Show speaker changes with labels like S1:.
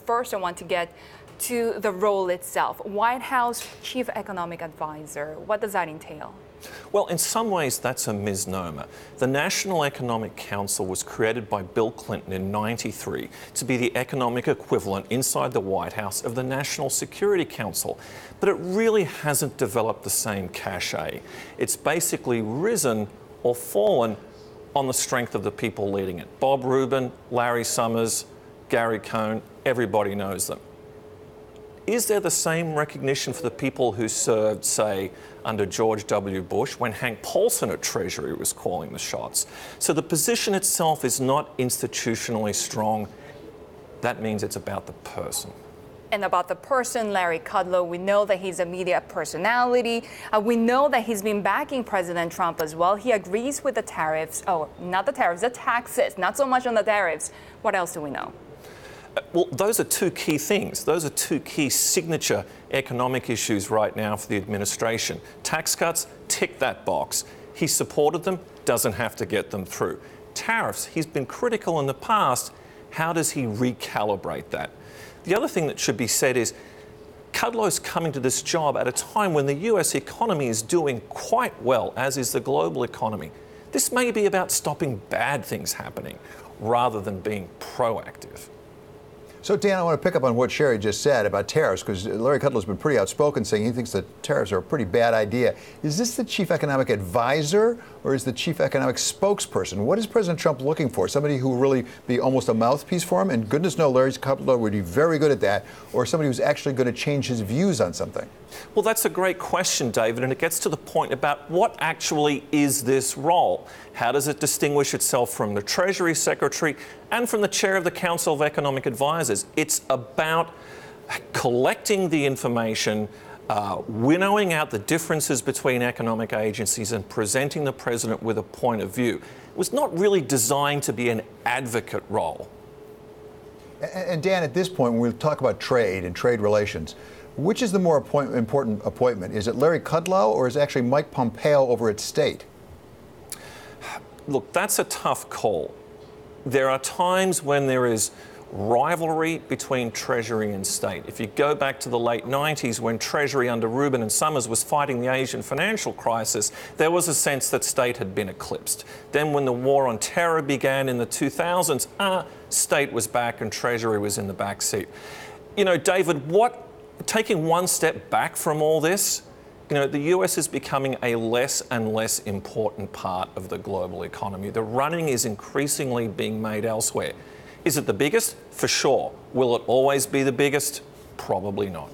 S1: first I want to get to the role itself. White House Chief Economic Advisor. What does that entail?
S2: Well, in some ways, that's a misnomer. The National Economic Council was created by Bill Clinton in '93 to be the economic equivalent inside the White House of the National Security Council. But it really hasn't developed the same cachet. It's basically risen or fallen on the strength of the people leading it. Bob Rubin, Larry Summers, Gary Cohn, everybody knows them. Is there the same recognition for the people who served, say, under George W. Bush when Hank Paulson at Treasury was calling the shots? So the position itself is not institutionally strong. That means it's about the person.
S1: And about the person, Larry Kudlow, we know that he's a media personality. We know that he's been backing President Trump as well. He agrees with the tariffs. Oh, not the tariffs, the taxes. Not so much on the tariffs. What else do we know?
S2: Well, those are two key things. Those are two key signature economic issues right now for the administration. Tax cuts, tick that box. He supported them, doesn't have to get them through. Tariffs, he's been critical in the past. How does he recalibrate that? The other thing that should be said is Kudlow's coming to this job at a time when the US economy is doing quite well, as is the global economy. This may be about stopping bad things happening rather than being proactive.
S3: So, Dan, I want to pick up on what Sherry just said about tariffs, because Larry Kudlow's been pretty outspoken saying he thinks that tariffs are a pretty bad idea. Is this the chief economic advisor or is the chief economic spokesperson? What is President Trump looking for? Somebody who will really be almost a mouthpiece for him? And goodness knows Larry Kudlow would be very good at that. Or somebody who's actually going to change his views on something?
S2: Well, that's a great question, David, and it gets to the point about what actually is this role? How does it distinguish itself from the Treasury Secretary and from the chair of the Council of Economic Advisors? It's about collecting the information, winnowing out the differences between economic agencies and presenting the president with a point of view. It was not really designed to be an advocate role.
S3: And Dan, at this point, when we talk about trade and trade relations, which is the more important appointment? Is it Larry Kudlow or is it actually Mike Pompeo over at State?
S2: Look, that's a tough call. There are times when there is rivalry between Treasury and State. If you go back to the late 90s when Treasury under Rubin and Summers was fighting the Asian financial crisis, there was a sense that State had been eclipsed. Then when the war on terror began in the 2000s, State was back and Treasury was in the back seat. You know, David, taking one step back from all this, you know, the US is becoming a less and less important part of the global economy. The running is increasingly being made elsewhere. Is it the biggest? For sure. Will it always be the biggest? Probably not.